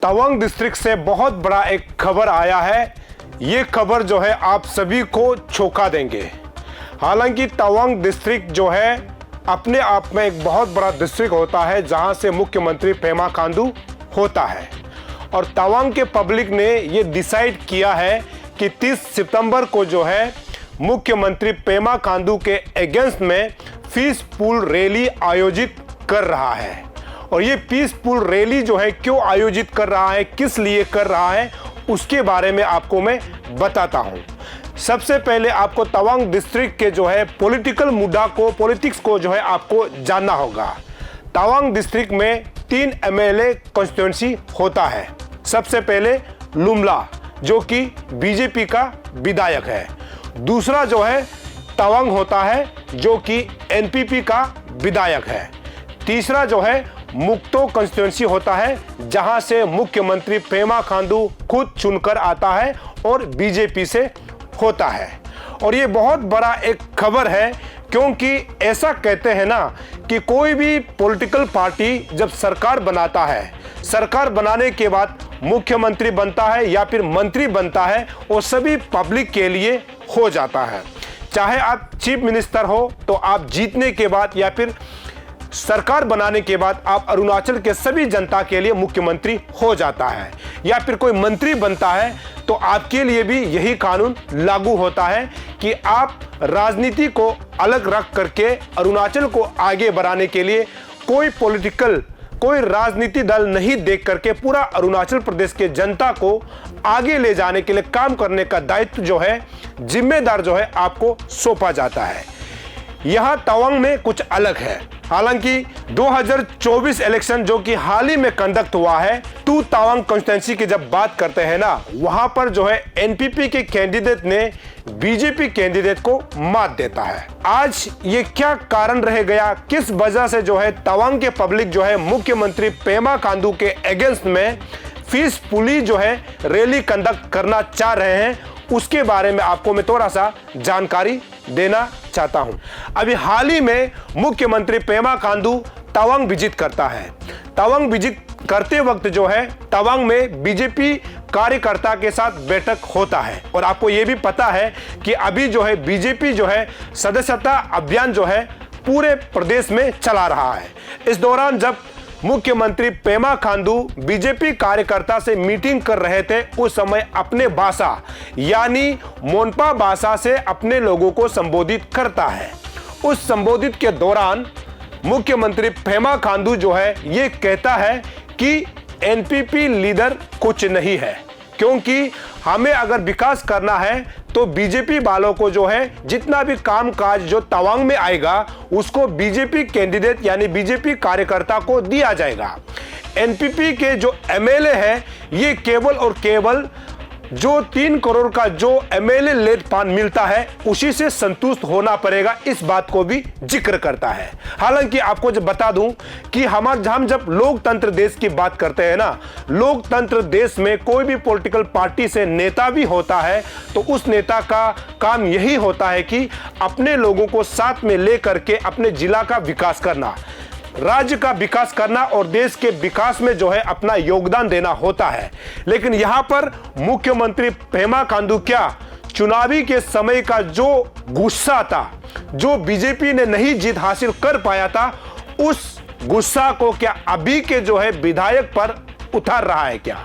Tawang district से बहुत बड़ा एक खबर आया है। ये खबर जो है आप सभी को चौंका देंगे। हालांकि तवांग डिस्ट्रिक्ट जो है अपने आप में एक बहुत बड़ा डिस्ट्रिक्ट होता है जहां से मुख्यमंत्री पेमा खांडू होता है और तवांग के पब्लिक ने ये डिसाइड किया है कि 30 सितंबर को जो है मुख्यमंत्री पेमा खांडू के अगेंस्ट में पीसफुल रैली आयोजित कर रहा है। और ये पीसफुल रैली जो है क्यों आयोजित कर रहा है, किस लिए कर रहा है, उसके बारे में आपको मैं बताता हूं। सबसे पहले आपको तवांग डिस्ट्रिक्ट के जो है पॉलिटिक्स को जो है आपको जानना होगा। तवांग डिस्ट्रिक्ट में 3 एमएलए कॉन्स्टिट्यूएंसी होता है। सबसे पहले लुमला जो कि बीजेपी का विधायक है। दूसरा जो है तवांग होता है जो कि एनपीपी का विधायक है। तीसरा जो है मुक्तो कॉन्स्टिट्यूएंसी होता है जहां से मुख्यमंत्री पेमा खांडू खुद चुनकर आता है और बीजेपी से होता है। और ये बहुत बड़ा एक खबर है क्योंकि ऐसा कहते हैं ना कि कोई भी पॉलिटिकल पार्टी जब सरकार बनाता है, सरकार बनाने के बाद मुख्यमंत्री बनता है या फिर मंत्री बनता है, वो सभी पब्लिक के लिए हो जाता है। चाहे आप चीफ मिनिस्टर हो तो आप जीतने के बाद या फिर सरकार बनाने के बाद आप अरुणाचल के सभी जनता के लिए मुख्यमंत्री हो जाता है, या फिर कोई मंत्री बनता है तो आपके लिए भी यही कानून लागू होता है कि आप राजनीति को अलग रख करके अरुणाचल को आगे बढ़ाने के लिए कोई राजनीति दल नहीं देख करके पूरा अरुणाचल प्रदेश के जनता को आगे ले जाने के लिए काम करने का दायित्व जो है, जिम्मेदार जो है आपको सौंपा जाता है। यहां तवांग में कुछ अलग है। हालांकि 2024 इलेक्शन जो कि हाल ही में कंडक्ट हुआ है, टू तवांग कॉन्स्टिट्यूएंसी की जब बात करते हैं ना, वहां पर जो है एनपीपी के कैंडिडेट ने बीजेपी कैंडिडेट को मात देता है। आज ये क्या कारण रह गया, किस वजह से जो है तवांग के पब्लिक जो है मुख्यमंत्री पेमा खांडू के अगेंस्ट में पीसफुली जो है रैली कंडक्ट करना चाह रहे हैं, उसके बारे में आपको मैं थोड़ा सा जानकारी देना चाहता हूं। अभी हाल ही में मुख्यमंत्री पेमा खांडू तवांग विजिट करता है। तवांग विजिट करते वक्त जो है तवांग में बीजेपी कार्यकर्ता के साथ बैठक होता है और आपको यह भी पता है कि अभी जो है बीजेपी जो है सदस्यता अभियान जो है पूरे प्रदेश में चला रहा है। इस दौरान जब मुख्यमंत्री पेमा खांडू बीजेपी कार्यकर्ता से मीटिंग कर रहे थे, उस समय अपने भाषा यानी मोनपा भाषा से अपने लोगों को संबोधित करता है। उस संबोधित के दौरान मुख्यमंत्री पेमा खांडू जो है ये कहता है कि एनपीपी लीडर कुछ नहीं है, क्योंकि हमें अगर विकास करना है तो बीजेपी वालों को जो है जितना भी काम काज जो तवांग में आएगा उसको बीजेपी कैंडिडेट यानी बीजेपी कार्यकर्ता को दिया जाएगा। एनपीपी के जो एमएलए है ये केवल और केवल जो 3 करोड़ का जो एमएलए लेड फंड मिलता है उसी से संतुष्ट होना पड़ेगा, इस बात को भी जिक्र करता है। हालांकि आपको जब बता दूं कि हम जब लोकतंत्र देश की बात करते हैं ना, लोकतंत्र देश में कोई भी पॉलिटिकल पार्टी से नेता भी होता है तो उस नेता का काम यही होता है कि अपने लोगों को साथ में लेकर के अपने जिला का विकास करना, राज्य का विकास करना और देश के विकास में जो है अपना योगदान देना होता है। लेकिन यहां पर मुख्यमंत्री पेमा खांडू क्या चुनावी के समय का जो गुस्सा था, जो बीजेपी ने नहीं जीत हासिल कर पाया था, उस गुस्सा को क्या अभी के जो है विधायक पर उतार रहा है क्या?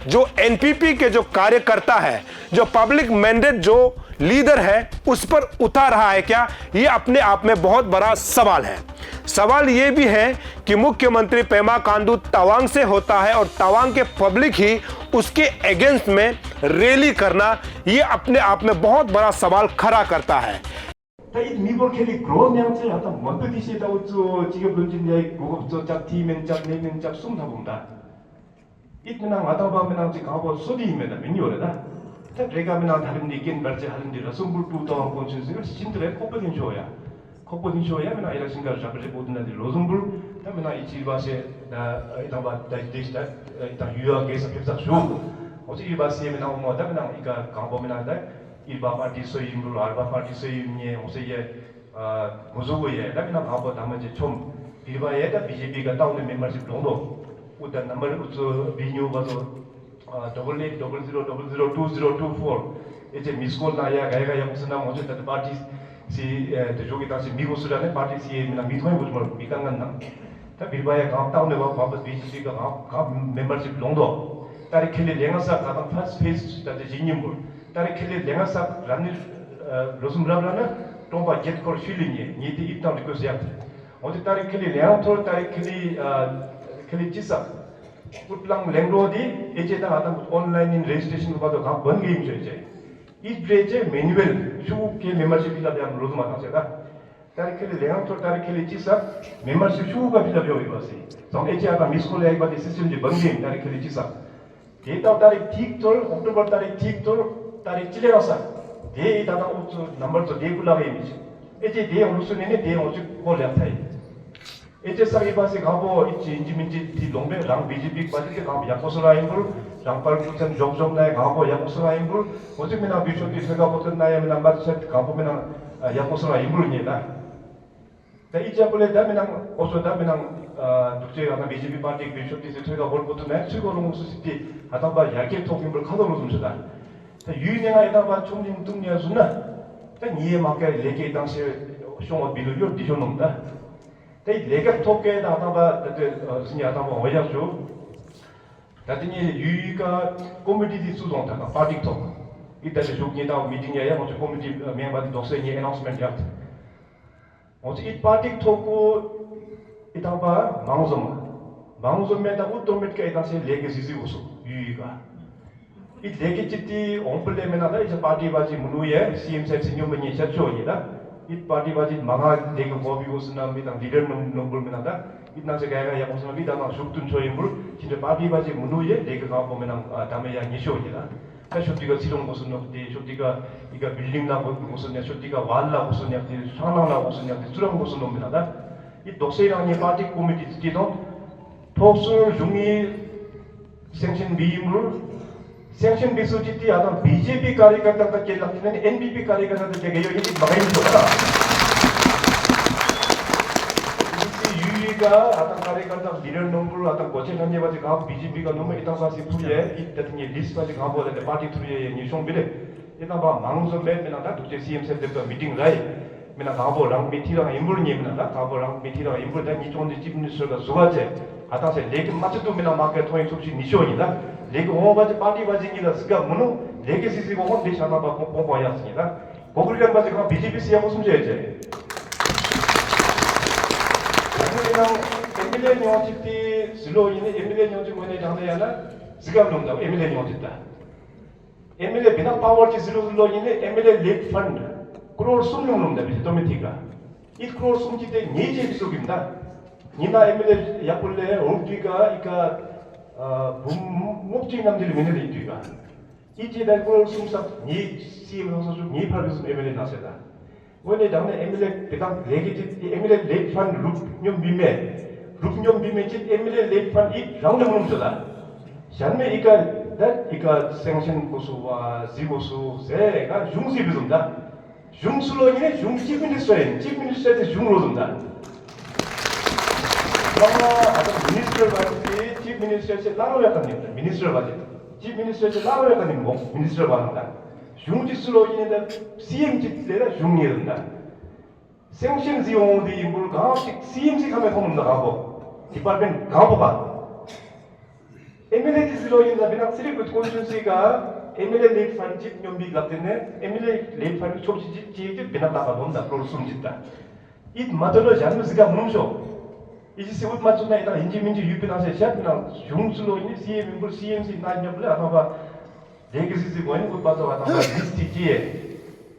जो एनपीपी के जो कार्यकर्ता है, जो पब्लिक मैंडेट जो लीडर है, उस पर उतार रहा है क्या? ये अपने आप में बहुत बड़ा सवाल है। सवाल ये भी है कि मुख्यमंत्री पेमा खांडू तवांग से होता है और तवांग के पब्लिक ही उसके अगेंस्ट में रैली करना, ये अपने आप में बहुत बड़ा सवाल खड़ा करता है। Kopodinsoya mena election ka japre bodna di Rosenburg ta mena ichibase da ita ba da dista ita yuwa ke sa pepsa shu osi ibase mena mo da mena ika kambo mena da iba party so yimru arba party so yimye osi ye gozo ye da mena abo da ma je chom iba ye da BJP ka taune membership dongdo उधर number उस renew बाजो 8800002024 इसे miss call ना या गएगा या मुझसे ना मुझे तब पार्टी सी तो जो कि तासी मिगो सुराने पार्टी सी मिना मिथोई बुझमर बिकांगन ना तब बिरबाया काम टाउन ने वापस बीजेपी का काम मेंबरशिप लोंदो तारीख के लिए लेंगा सा काम फर्स्ट फेज ताजे जिन्यम बोल तारीख के लिए लेंगा सा रानी रोसुमराना टोंबा गेट कोर फीलिंग ये नीति इतना रिक्वेस्ट याद और तारीख के लिए लेंगा तो तारीख के लिए जिसा पुटलांग लैंग्रोडी एजे ता आता ऑनलाइन इन रजिस्ट्रेशन को बातो काम बन गई मुझे इस ब्रेचे मैनुअल शू के मेंबरशिप भी लाभ हम रोज माता से था तारीख के लिए लेंगा तो तारीख के लिए जिसा मेंबरशिप शू का भी लाभ होगी बस तो एजे आता मिस कॉल आई बात सिस्टम जो बन गई तारीख के लिए जिसा डेटा तारीख ठीक तो अक्टूबर तारीख ठीक तो तारीख चिले रसा दे दादा उस नंबर तो दे कुला गई मिच एजे दे अनुसुने ने दे ओज को लेता है एजे सारी बासे गाबो इची इंजिमिंजी दी लोंबे 랑 बीजेपी पार्टी के गाब याकोसला इं불 랑팔 कुसन जोबजोब नाय गाबो याकोसला इं불 오직미나 비쇼티 제가 보던 나야 미나 마켓 가보면 야코스라 인불입니다. 자 이자불에 다미나 오소다 미나 독재가 BJP 파티 비쇼티 제가 볼 것도 내 최고로 무스시티 하다바 야게 토김을 카도로 좀 주다. 자 유인행아 에다바 총림 등려수나 자 이에 맞게 레게 당시 쇼어 비디오 디쇼놈다. 자 레게 토케다 하다바 무슨 하다바 어야쇼 나중에 유이가 코미디 수동다가 파티 토 이따가 조기다 미팅이야 먼저 코미디 멤버들 독서에 애나운스먼트 yaptı. 어제 이 파티 토고 이따가 망우섬에다 우토메트가 이다시 레게시지 우소 유이가 이 레게지티 옴플레메나다 이제 파티 바지 문우에 CM 세트 뇽면이 셔초이다 이 파티 바지 망아 레게 모비고스나 미당 리더 nom불메나다 इतना से गएगा या उसमें भी दाना शुक्तुन छोइमुर 진짜 पार्टी बाजी मुनुये लेके गाँव में ना दामे या निशो होता है शुद्धिका सिरों को सुनने होती शुद्धिका इका बिल्डिंग ना को सुनने शुद्धिका वाल ना को सुनने होती शाना ना को सुनने होती सुरंग को सुनने में ना 이 독세랑 이 파티 코미티 지도 톡술 중이 생신 비임을 생신 비수지티 아던 BJP कार्यकर्ता के लगते हैं NPP कार्यकर्ता के गए ये बगाई होता 가 어떤 कार्यकर्ता 리더 nom불 어떤 고체 현재까지 가 BJP가 너무 이따가시 풀에 이때는 리스트까지 가 보는데 파티 투리에 니송비래 이따 봐 망우선 맨면하다 독재 CM 센터 미팅 라이 맨나 가보랑 미티랑 인불니 맨나 가보랑 미티랑 인불다 니촌지 집니스가 수가제 아다세 레게 맞도 맨나 마켓 토인 속시 니쇼니다 레게 오바지 파티 바지기다 스가 문우 레게 시시고 혼데 샤나바 pompo야스니다 고글간 바지 가 BJP 시야 무슨 죄제 에밀레 녀지티 슬로이네 에밀레 녀지 뭐네 장대야나 지갑 농다 에밀레 녀지다 에밀레 비나 파워지 슬로이네 에밀레 립 펀드 크로르 숨는 놈다 비스 도메티가 이 크로르 숨지대 니제 비속입니다 니나 에밀레 야폴레 옥뒤가 이까 목지 남들이 메네데 이뒤가 이제 달 크로르 숨사 니 시엠 선수 니 팔비스 에밀레 나세다 원래 당내 에밀레 비당 레기지 에밀레 랩판 룹뇽 비메 지 에밀레 랩판 이 라운드 문음소다 샤메 이까 다 이까 생신 고수와 지고수 세가 중시 비dom다 중슬로이네 중지 미니스터에 중로dom다 그러나 아까 미니스터 바지 지 미니스터에 라로 약간입니다 미니스터 바지 지 미니스터에 라로 약간입니다 미니스터 바는다 중지슬로이네 CM 집대라 중리된다 생신 지용디 물 가식 CMC 가면 보는다 가보 디파트먼트 가보가 에밀레 지슬로이네 비나 시리브 콘션시가 에밀레 레이트 펀드 집 뇽비 같은데 에밀레 레이트 펀드 촉지 지지 비나 나가 본다 프로 숨짓다 이 마더러 잔무스가 문쇼 이제 세우드 맞추나 이다 인지민지 유피나세 샷나 중슬로이네 CM 물 CMC 나냐블레 아마바 레기시지 뭐는 것 봐서 왔다 리스트지에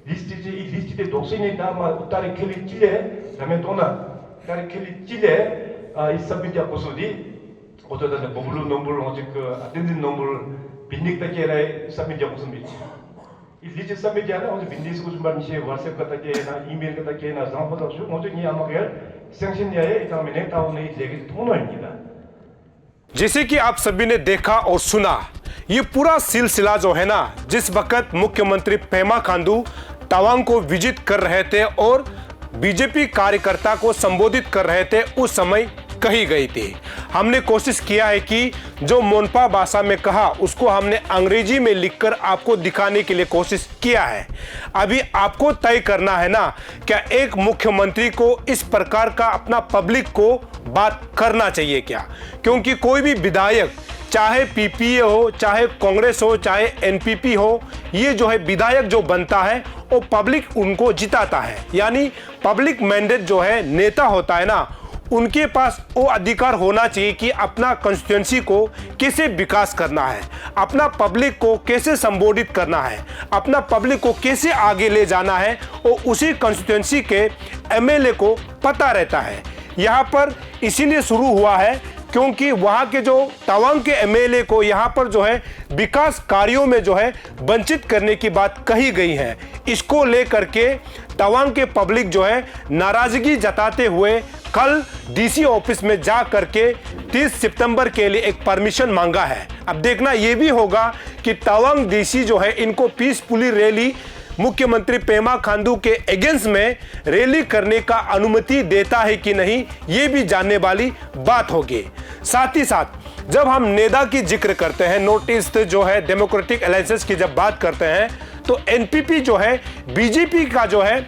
이 리스트에 독신이 다마 우타리 켈리 찔레 다음에 또나 다리 켈리 찔레 이 서비스 고소디 어쩌다 버블루 넘블 어제 그 아텐진 넘블 빈닉다게라 서비스 고소 미치 이 리스트 서비스 하나 어제 빈디스 고소 말니시 WhatsApp 같다게나 이메일 같다게나 장포도 주 어제 니 아마게 생신야에 이다음에 타운에 이제 통로입니다 जैसे कि आप सभी ने देखा और सुना ये पूरा सिलसिला जो है ना जिस वक्त मुख्यमंत्री पेमा खांडू तवांग को विजिट कर रहे थे और बीजेपी कार्यकर्ता को संबोधित कर रहे थे उस समय कही गई थी। हमने कोशिश किया है कि जो मोनपा भाषा में कहा उसको हमने अंग्रेजी में लिखकर आपको दिखाने के लिए कोशिश किया है। अभी आपको तय करना है ना, क्या एक मुख्यमंत्री को इस प्रकार का अपना पब्लिक को बात करना चाहिए क्या? क्योंकि कोई भी विधायक, चाहे पीपीए हो, चाहे कांग्रेस हो, चाहे एनपीपी हो, ये जो है विधायक जो बनता है वो पब्लिक उनको जिताता है। यानी पब्लिक मैंडेट जो है नेता होता है ना, उनके पास वो अधिकार होना चाहिए कि अपना कंस्टिट्यूंसी को कैसे विकास करना है, अपना पब्लिक को कैसे संबोधित करना है, अपना पब्लिक को कैसे आगे ले जाना है, वो उसी कंस्टिट्यूंसी के एमएलए को पता रहता है। यहाँ पर इसीलिए शुरू हुआ है क्योंकि वहाँ के जो तवांग के एमएलए को यहाँ पर जो है विकास कार्यों में जो है वंचित करने की बात कही गई है। इसको लेकर के तवांग के पब्लिक जो है नाराजगी जताते हुए कल डीसी ऑफिस में जा करके 30 सितंबर के लिए एक परमिशन मांगा है। अब देखना ये भी होगा कि तवांग डीसी जो है इनको पीसफुली रैली मुख्यमंत्री पेमा खांडू के अगेंस्ट में रैली करने का अनुमति देता है कि नहीं, ये भी जानने वाली बात होगी। साथ ही साथ जब हम नेदा की जिक्र करते हैं, नॉर्थ ईस्ट जो है डेमोक्रेटिक अलायंस की जब बात करते हैं, तो एनपीपी जो है बीजेपी का जो है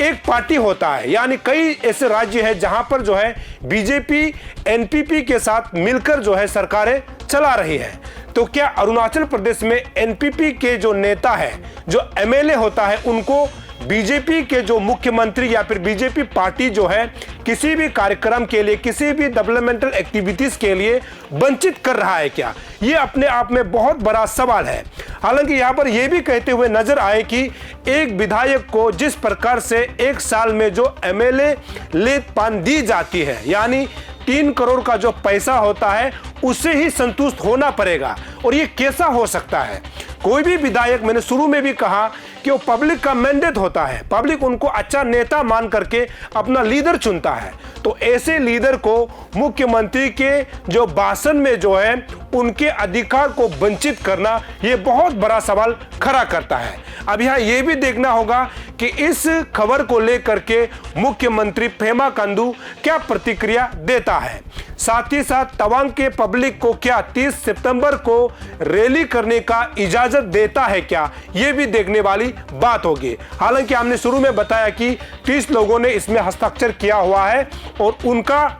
एक पार्टी होता है। यानी कई ऐसे राज्य हैं जहां पर जो है बीजेपी एनपीपी के साथ मिलकर जो है सरकारें चला रही है। तो क्या अरुणाचल प्रदेश में एनपीपी के जो नेता है, जो एमएलए होता है, उनको बीजेपी के जो मुख्यमंत्री या फिर बीजेपी पार्टी जो है किसी भी कार्यक्रम के लिए, किसी भी डेवलपमेंटल एक्टिविटीज के लिए वंचित कर रहा है क्या? ये अपने आप में बहुत बड़ा सवाल है। हालांकि यहाँ पर यह भी कहते हुए नजर आए कि एक विधायक को जिस प्रकार से एक साल में जो एमएलए लेत पान दी जाती है, यानी 3 करोड़ का जो पैसा होता है उससे ही संतुष्ट होना पड़ेगा। और ये कैसा हो सकता है? कोई भी विधायक, मैंने शुरू में भी कहा कि वो पब्लिक का मैंडेट होता है, पब्लिक उनको अच्छा नेता मान करके अपना लीडर चुनता है। तो ऐसे लीडर को मुख्यमंत्री के जो भाषण में जो है उनके अधिकार को वंचित करना, ये बहुत बड़ा सवाल खड़ा करता है। अब यहाँ ये भी देखना होगा कि इस खबर को लेकर के मुख्यमंत्री पेमा खांडू क्या प्रतिक्रिया देता है। साथ ही साथ तवांग के पब्लिक को क्या 30 सितंबर को रैली करने का इजाजत देता है क्या, ये भी देखने वाली बात होगी। हालांकि हमने शुरू में बताया कि 30 लोगों ने इसमें हस्ताक्षर किया हुआ है और उनका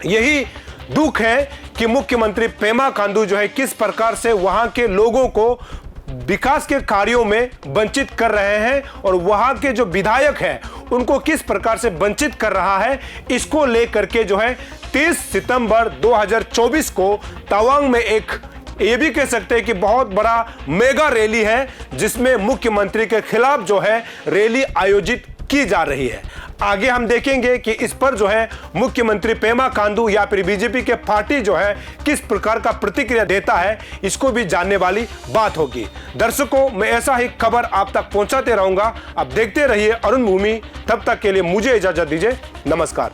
यही दुख है कि मुख्यमंत्री पेमा खांडू जो है किस प्रकार से वहां के लोगों को विकास के कार्यों में वंचित कर रहे हैं और वहां के जो विधायक हैं उनको किस प्रकार से वंचित कर रहा है। इसको लेकर के जो है 30 सितंबर 2024 को तवांग में एक, ये भी कह सकते हैं कि बहुत बड़ा मेगा रैली है जिसमें मुख्यमंत्री के खिलाफ जो है रैली आयोजित की जा रही है। आगे हम देखेंगे कि इस पर जो है मुख्यमंत्री पेमा खांडू या फिर बीजेपी के पार्टी जो है किस प्रकार का प्रतिक्रिया देता है, इसको भी जानने वाली बात होगी। दर्शकों, मैं ऐसा ही खबर आप तक पहुंचाते रहूंगा। आप देखते रहिए अरुण भूमि। तब तक के लिए मुझे इजाजत दीजिए। नमस्कार।